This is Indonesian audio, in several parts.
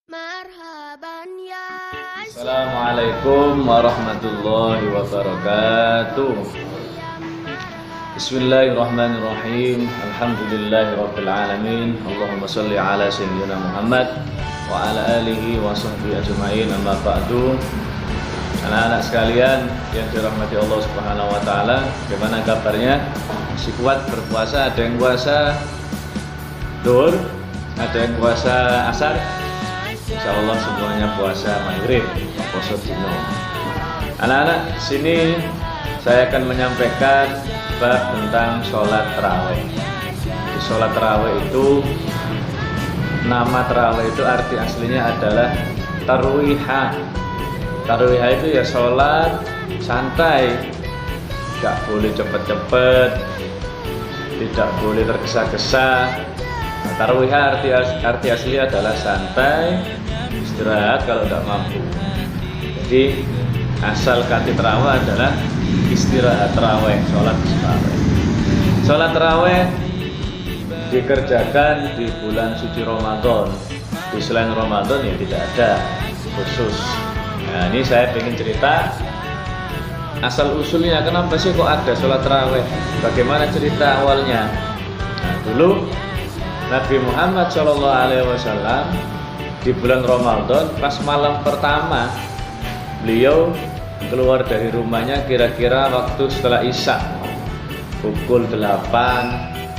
Marhaban ya. Assalamualaikum warahmatullahi wabarakatuh. Bismillahirrahmanirrahim. Alhamdulillahirabbil alamin. Allahumma shalli ala sayyidina Muhammad wa ala alihi wa sahbihi ajmain. Amma ba'du. Anak-anak sekalian yang dirahmati Allah Subhanahu wa taala, bagaimana kabarnya? Masih kuat berpuasa? Ada yang puasa Duhur, ada yang puasa Asar. Insyaallah semuanya puasa maghrib, puasa dino. Anak-anak, sini saya akan menyampaikan bab tentang sholat tarawih. Di sholat tarawih itu, nama tarawih itu arti aslinya adalah tarwihah. Tarwihah itu ya sholat santai, tidak boleh cepet-cepet, tidak boleh tergesa-gesa. Tarawihah arti asli adalah santai, istirahat kalau tidak mampu. Jadi asal kata tarawih adalah istirahat tarawih, sholat tarawih. Sholat tarawih dikerjakan di bulan suci Ramadan. Di selain Ramadan ya tidak ada khusus. Nah, ini saya ingin cerita asal usulnya, kenapa sih kok ada sholat tarawih? Bagaimana cerita awalnya? Nah, dulu Nabi Muhammad SAW di bulan Ramadan pas malam pertama beliau keluar dari rumahnya kira-kira waktu setelah Isya pukul 8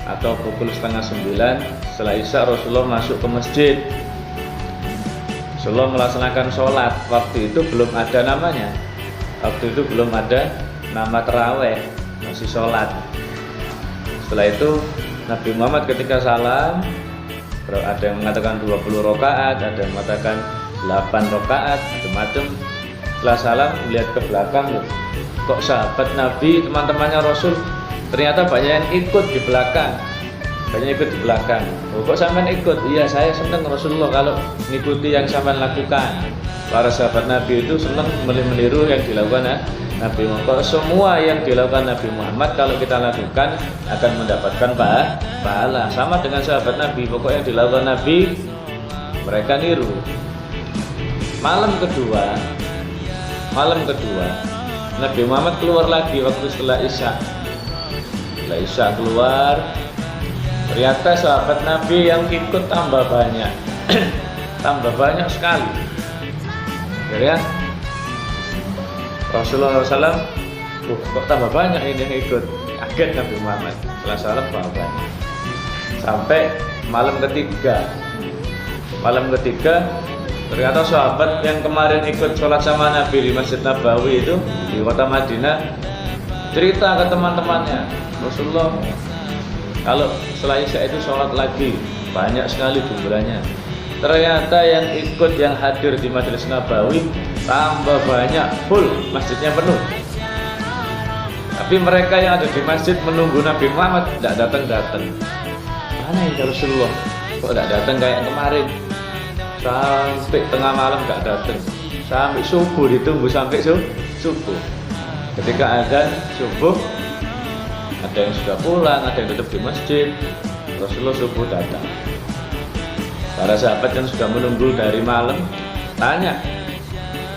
atau pukul setengah 9. Setelah Isya Rasulullah masuk ke masjid. Rasulullah melaksanakan sholat. Waktu itu belum ada namanya, waktu itu belum ada nama tarawih, masih sholat. Setelah itu Nabi Muhammad ketika salam, ada yang mengatakan 20 rakaat, ada yang mengatakan 8 rakaat, macam-macam. Setelah salam melihat ke belakang, kok sahabat Nabi, teman-temannya Rasul ternyata banyak yang ikut di belakang. Banyak ikut di belakang. Oh, kok sampean ikut? Iya, saya senang Rasulullah kalau mengikuti yang sampean lakukan. Para sahabat Nabi itu senang meniru yang dilakukan Nabi Muhammad. Semua yang dilakukan Nabi Muhammad kalau kita lakukan akan mendapatkan pahala. Sama dengan sahabat Nabi, pokoknya yang dilakukan Nabi mereka niru. Malam kedua Nabi Muhammad keluar lagi waktu setelah Isya. Setelah Isya keluar, ternyata sahabat Nabi yang ikut tambah banyak. Tambah banyak sekali. Ya, Rasulullah SAW, kok tambah banyak ini yang ikut. Kaget Nabi Muhammad. Setelah salam tambah banyak. Sampai malam ketiga, ternyata sahabat yang kemarin ikut sholat sama Nabi di Masjid Nabawi itu di kota Madinah cerita ke teman-temannya, Rasulullah kalau setelah Isya itu sholat lagi, banyak sekali jumlahnya. Ternyata yang ikut, yang hadir di Majelis Nabawi tambah banyak, full, masjidnya penuh. Tapi mereka yang ada di masjid menunggu Nabi Muhammad tidak datang-datang. Mana ini Rasulullah? Kok tidak datang kayak kemarin? Sampai tengah malam tidak datang. Sampai subuh ditunggu sampai subuh. Ketika azan subuh, ada yang sudah pulang, ada yang tetap di masjid. Rasulullah subuh datang. Para sahabat yang sudah menunggu dari malam tanya,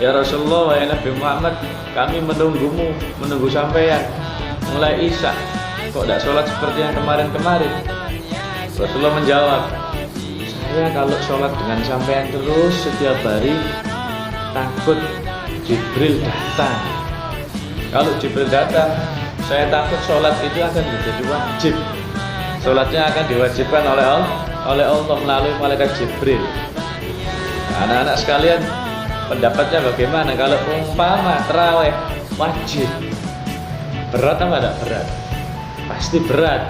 ya Rasulullah, wahai Nabi Muhammad, kami menunggu sampean mulai Isya, kok tidak sholat seperti yang kemarin-kemarin? Rasulullah menjawab, saya kalau sholat dengan sampean terus setiap hari takut Jibril datang. Kalau Jibril datang, saya takut sholat itu akan menjadi wajib. Sholatnya akan diwajibkan oleh Allah melalui malaikat Jibril. Anak-anak sekalian, pendapatnya bagaimana kalau umpama tarawih wajib? Berat apa tidak berat? Pasti berat.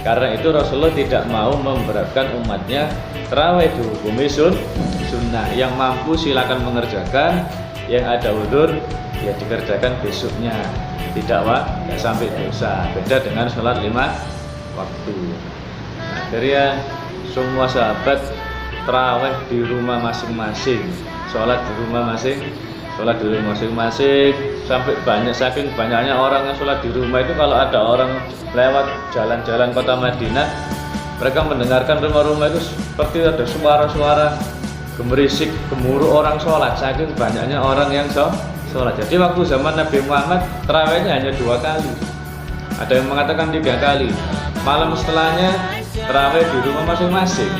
Karena itu Rasulullah tidak mau memberatkan umatnya. Tarawih dihukumi sunnah. Yang mampu silakan mengerjakan, yang ada udzur ya dikerjakan besoknya. Tidak sampai dosa. Beda dengan sholat 5 waktu. Akhirnya semua sahabat tarawih di rumah masing-masing, sholat di rumah masing-masing, sampai banyak, saking banyaknya orang yang sholat di rumah itu, kalau ada orang lewat jalan-jalan kota Madinah, mereka mendengarkan rumah-rumah itu seperti ada suara-suara gemerisik, gemuruh orang sholat, saking banyaknya orang yang sholat. Jadi waktu zaman Nabi Muhammad tarawihnya hanya 2 kali. Ada yang mengatakan 3 kali. Malam setelahnya tarawih di rumah masing-masing.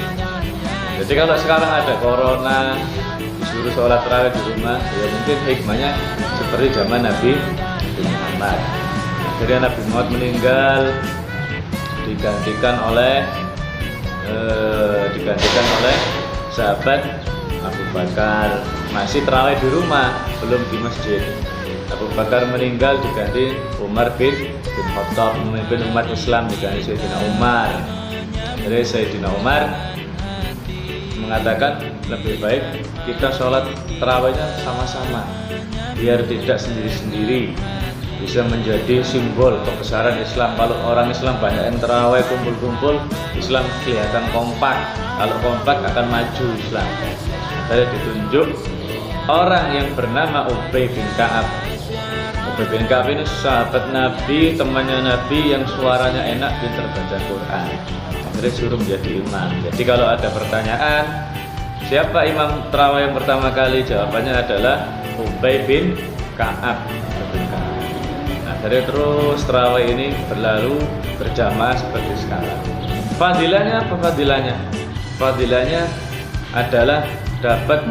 Jadi kalau sekarang ada corona, disuruh sholat tarawih di rumah, ya mungkin hikmahnya seperti zaman Nabi Muhammad. Akhirnya Nabi Muhammad meninggal, digantikan oleh sahabat Abu Bakar. Masih tarawih di rumah, belum di masjid. Abu Bakar meninggal, diganti Umar bin Khattab, memimpin umat Islam, diganti Sayyidina Umar. Jadi Sayyidina Umar mengatakan lebih baik kita sholat tarawihnya sama-sama, biar tidak sendiri-sendiri, bisa menjadi simbol kebesaran Islam. Kalau orang Islam banyak yang tarawih kumpul-kumpul, Islam kelihatan kompak. Kalau kompak akan maju Islam. Saya ditunjuk orang yang bernama Ubay bin Ka'ab. Ubay bin Ka'ab ini sahabat Nabi, temannya Nabi yang suaranya enak, pintar baca Quran. Akhirnya suruh menjadi imam. Jadi kalau ada pertanyaan, siapa imam tarawih yang pertama kali? Jawabannya adalah Ubay bin Ka'ab. Akhirnya terus tarawih ini berlalu berjamaah seperti sekarang. Fadilahnya apa fadilahnya? Fadilahnya adalah dapat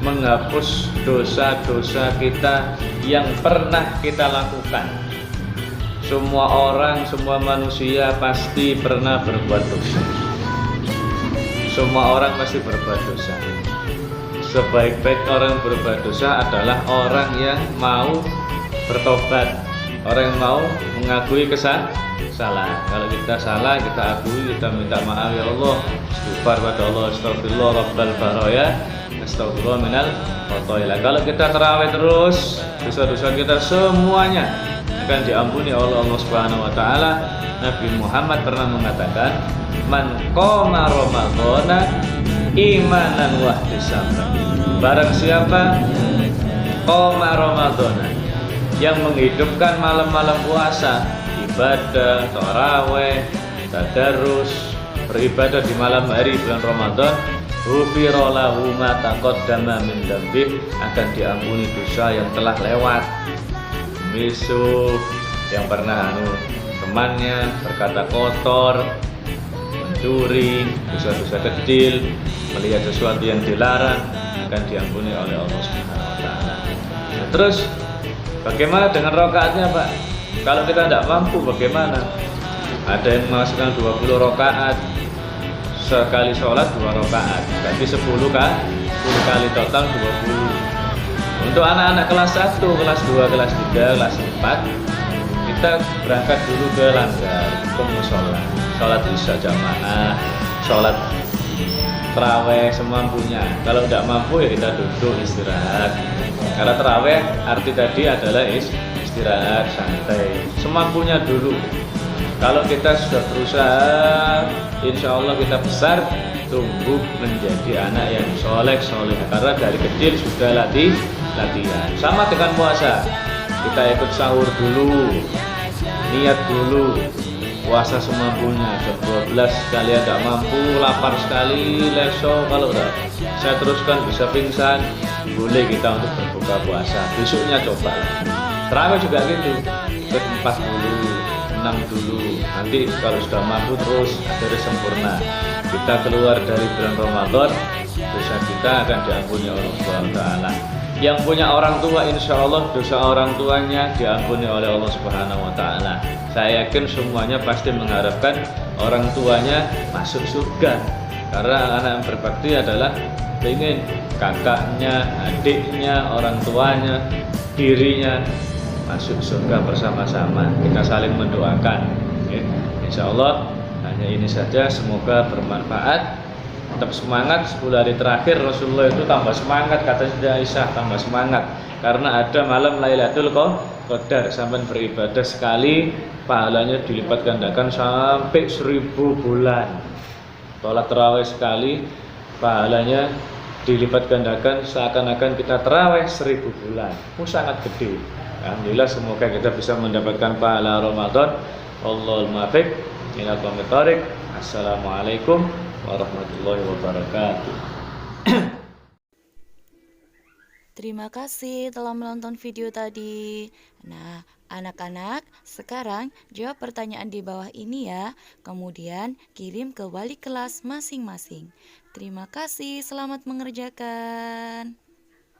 menghapus dosa-dosa kita yang pernah kita lakukan. Semua orang, semua manusia pasti pernah berbuat dosa. Semua orang pasti berbuat dosa. Sebaik-baik orang berbuat dosa adalah orang yang mau bertobat, orang yang mau mengakui kesalahan. Kalau kita salah, kita akui, kita minta maaf, ya Allah, istighfar pada Allah, astagfirullah rabbal baraya, astagfirullah minal khotoila. Kalau kita tarawih terus, dosa-dosa kita semuanya akan diampuni oleh Allah Subhanahu wa taala. Nabi Muhammad pernah mengatakan, "Man qoma ramadhana imanan wa ihtisaban." Barang siapa qoma ramadhana, yang menghidupkan malam-malam puasa, ibadah, tarawih, tadarus, beribadah di malam hari bulan Ramadan, ghufira lahu ma taqaddama min dzambih, akan diampuni dosa yang telah lewat. Besok yang pernah temannya berkata kotor, mencuri, dosa-dosa kecil, melihat sesuatu yang dilarang, akan diampuni oleh Allah Subhanahu wa taala. Nah, terus bagaimana dengan rakaatnya, Pak? Kalau kita tidak mampu bagaimana? Ada yang memasukkan 20 rakaat, sekali sholat 2 rakaat, berarti 10 kali total 20. Untuk anak-anak kelas 1, kelas 2, kelas 3, kelas 4, kita berangkat dulu ke langgar, ke musola, sholat isya jamaah, sholat tarawih semampunya. Kalau tidak mampu ya kita duduk istirahat. Karena tarawih arti tadi adalah istirahat santai, semampunya dulu. Kalau kita sudah berusaha, insya Allah kita besar, tumbuh menjadi anak yang soleh. Karena dari kecil sudah latihan. Sama dengan puasa, kita ikut sahur dulu, niat dulu, puasa semampunya. Jam 12 kalian tidak mampu, lapar sekali, leso, kalau udah saya teruskan bisa pingsan, boleh kita untuk berbuka puasa. Besoknya coba. Tarawih juga gitu, ikut 4 dulu, 6 dulu. Nanti kalau sudah mampu terus akhirnya sempurna. Kita keluar dari bulan Ramadan, dosa kita akan diampuni oleh Allah Subhanahu wa taala. Yang punya orang tua, insya Allah dosa orang tuanya diampuni oleh Allah Subhanahu wa taala. Saya yakin semuanya pasti mengharapkan orang tuanya masuk surga. Karena anak yang berbakti adalah ingin kakaknya, adiknya, orang tuanya, dirinya masuk surga bersama-sama. Kita saling mendoakan. Insya Allah hanya ini saja, semoga bermanfaat. Tetap semangat, 10 hari terakhir Rasulullah itu tambah semangat, kata Siti Aisyah, tambah semangat karena ada malam Lailatul Qadar. Sampai beribadah sekali pahalanya dilipat gandakan sampai 1000 bulan. Sholat tarawih sekali pahalanya dilipat gandakan seakan-akan kita tarawih 1000 bulan. Sangat gede. Alhamdulillah, semoga kita bisa mendapatkan pahala Ramadan. Allahul muwaffiq ila aqwamit thoriq. Assalamualaikum warahmatullahi wabarakatuh. Terima kasih telah menonton video tadi. Nah, anak-anak, sekarang jawab pertanyaan di bawah ini ya. Kemudian kirim ke wali kelas masing-masing. Terima kasih, selamat mengerjakan.